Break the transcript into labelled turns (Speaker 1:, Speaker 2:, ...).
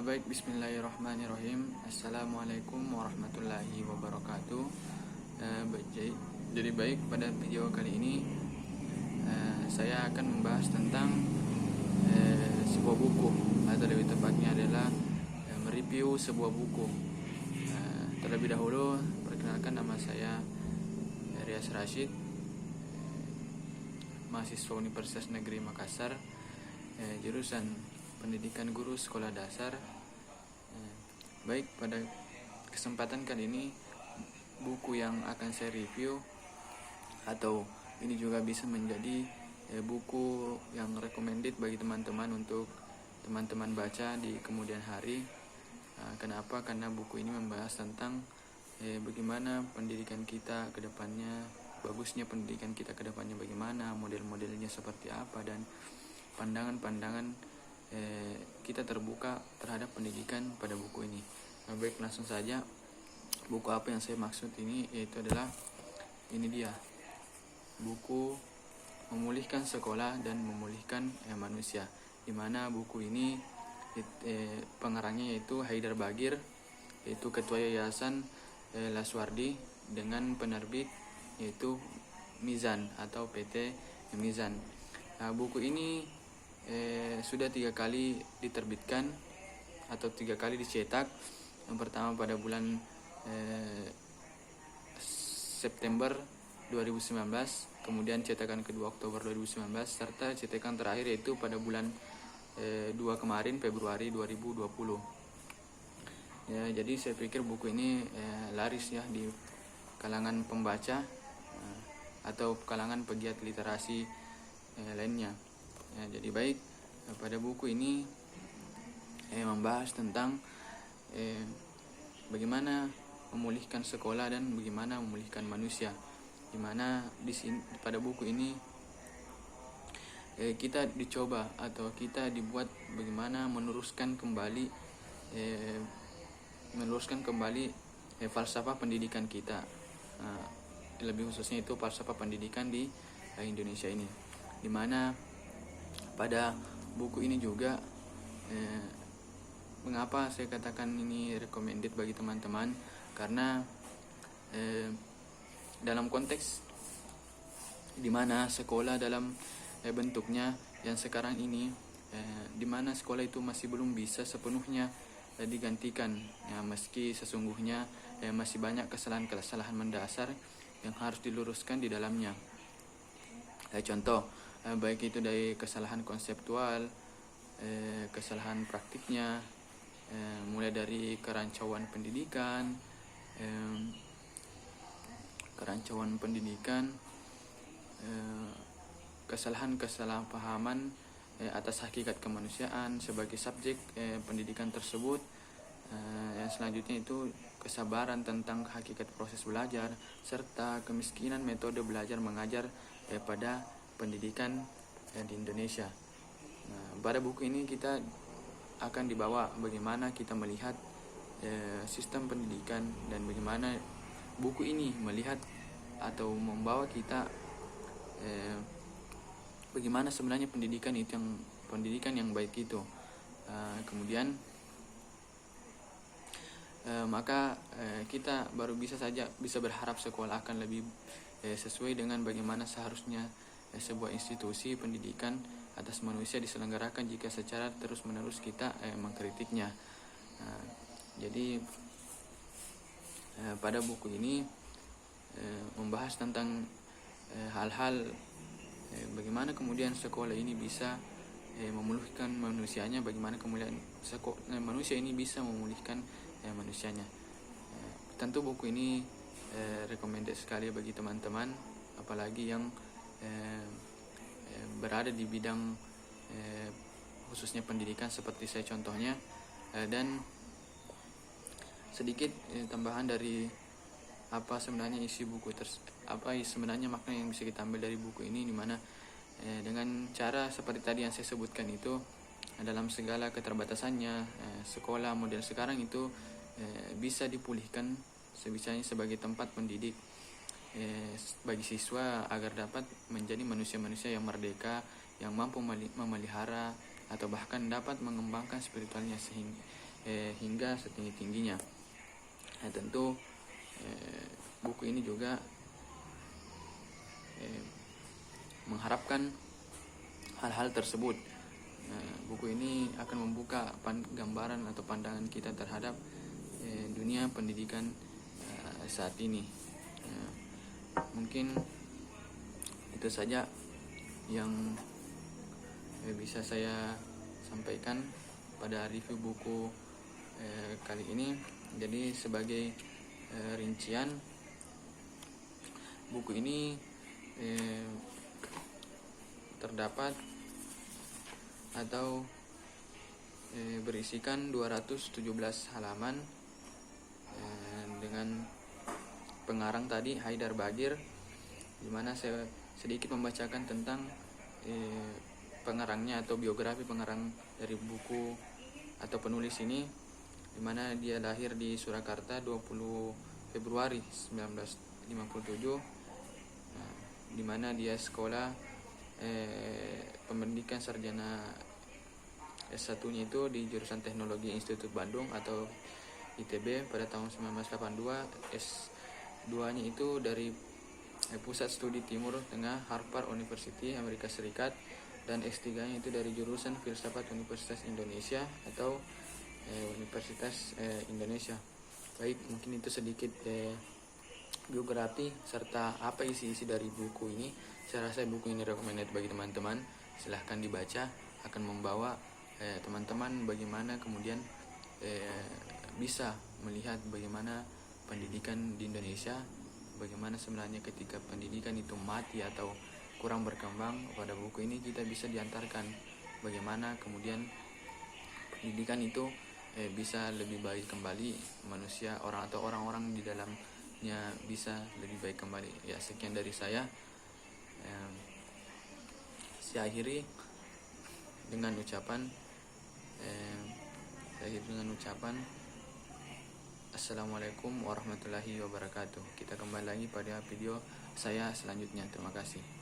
Speaker 1: Baik, bismillahirrahmanirrahim. Assalamualaikum warahmatullahi wabarakatuh. Jadi pada video kali ini saya akan membahas tentang sebuah buku, atau lebih tepatnya adalah mereview sebuah buku. Terlebih dahulu, perkenalkan, nama saya Rias Rashid, mahasiswa Universitas Negeri Makassar, jurusan Pendidikan Guru Sekolah Dasar. Baik, pada kesempatan kali ini buku yang akan saya review, atau ini juga bisa menjadi buku yang recommended bagi teman-teman untuk teman-teman baca di kemudian hari. Kenapa? Karena buku ini membahas tentang bagaimana pendidikan kita ke depannya, bagusnya pendidikan kita ke depannya bagaimana, model-modelnya seperti apa, dan pandangan-pandangan kita terbuka terhadap pendidikan pada buku ini. Baik, langsung saja. Buku apa yang saya maksud ini, yaitu adalah ini dia, buku Memulihkan Sekolah dan Memulihkan Manusia, di mana buku ini pengarangnya yaitu Haidar Bagir, yaitu Ketua Yayasan Laswardi, dengan penerbit yaitu Mizan atau PT Mizan. Buku ini sudah 3 kali diterbitkan atau 3 kali dicetak. Yang pertama pada bulan September 2019, kemudian cetakan kedua Oktober 2019, serta cetakan terakhir yaitu pada bulan 2 kemarin, Februari 2020. Jadi saya pikir buku ini laris ya di kalangan pembaca atau kalangan pegiat literasi lainnya. Jadi baik, pada buku ini membahas tentang bagaimana memulihkan sekolah dan bagaimana memulihkan manusia, di mana di sini pada buku ini kita dicoba atau kita dibuat bagaimana meluruskan kembali falsafah pendidikan kita, lebih khususnya itu falsafah pendidikan di Indonesia ini, di mana pada buku ini juga mengapa saya katakan ini recommended bagi teman-teman, karena dalam konteks di mana sekolah dalam bentuknya yang sekarang ini, di mana sekolah itu masih belum bisa sepenuhnya digantikan, meski sesungguhnya masih banyak kesalahan-kesalahan mendasar yang harus diluruskan di dalamnya. Contoh, baik itu dari kesalahan konseptual, kesalahan praktiknya, mulai dari kerancauan pendidikan, kesalahan-kesalahpahaman atas hakikat kemanusiaan sebagai subjek pendidikan tersebut. Yang selanjutnya itu kesabaran tentang hakikat proses belajar, serta kemiskinan metode belajar mengajar pada pendidikan di Indonesia. Pada buku ini kita akan dibawa bagaimana kita melihat sistem pendidikan, dan bagaimana buku ini melihat atau membawa kita bagaimana sebenarnya pendidikan yang baik itu. Kemudian maka kita baru bisa berharap sekolah akan lebih sesuai dengan bagaimana seharusnya sebuah institusi pendidikan atas manusia diselenggarakan jika secara terus-menerus kita mengkritiknya. Jadi pada buku ini membahas tentang hal-hal bagaimana kemudian sekolah ini bisa memulihkan manusianya, bagaimana kemudian manusia ini bisa memulihkan manusianya. Tentu buku ini recommended sekali bagi teman-teman, apalagi yang berada di bidang khususnya pendidikan seperti saya contohnya. Dan sedikit tambahan dari apa sebenarnya isi buku apa sebenarnya makna yang bisa kita ambil dari buku ini, di mana dengan cara seperti tadi yang saya sebutkan itu, dalam segala keterbatasannya sekolah model sekarang itu bisa dipulihkan sebisanya sebagai tempat pendidik bagi siswa agar dapat menjadi manusia-manusia yang merdeka, yang mampu memelihara atau bahkan dapat mengembangkan spiritualnya hingga setinggi-tingginya. Nah, tentu buku ini juga mengharapkan hal-hal tersebut. Buku ini akan membuka gambaran atau pandangan kita terhadap dunia pendidikan saat ini. Mungkin itu saja yang bisa saya sampaikan pada review buku kali ini. Jadi sebagai rincian, buku ini terdapat atau berisikan 217 halaman dengan pengarang tadi Haidar Bagir, di mana saya sedikit membacakan tentang pengarangnya atau biografi pengarang dari buku atau penulis ini, di mana dia lahir di Surakarta 20 Februari 1957, di mana dia sekolah pendidikan sarjana S1-nya itu di jurusan Teknologi Institut Bandung atau ITB pada tahun 1982. S2-nya itu dari Pusat Studi Timur Tengah Harvard University Amerika Serikat, dan S3-nya itu dari jurusan Filsafat Universitas Indonesia atau Universitas Indonesia. Baik, mungkin itu sedikit biografi serta apa isi dari buku ini. Saya rasa buku ini recommended bagi teman-teman, silahkan dibaca, akan membawa teman-teman bagaimana kemudian bisa melihat bagaimana pendidikan di Indonesia, bagaimana sebenarnya ketika pendidikan itu mati atau kurang berkembang. Pada buku ini kita bisa diantarkan bagaimana kemudian pendidikan itu bisa lebih baik kembali, manusia orang-orang di dalamnya bisa lebih baik kembali. Ya, sekian dari saya. Saya akhiri dengan ucapan Assalamualaikum warahmatullahi wabarakatuh. Kita kembali lagi pada video saya selanjutnya. Terima kasih.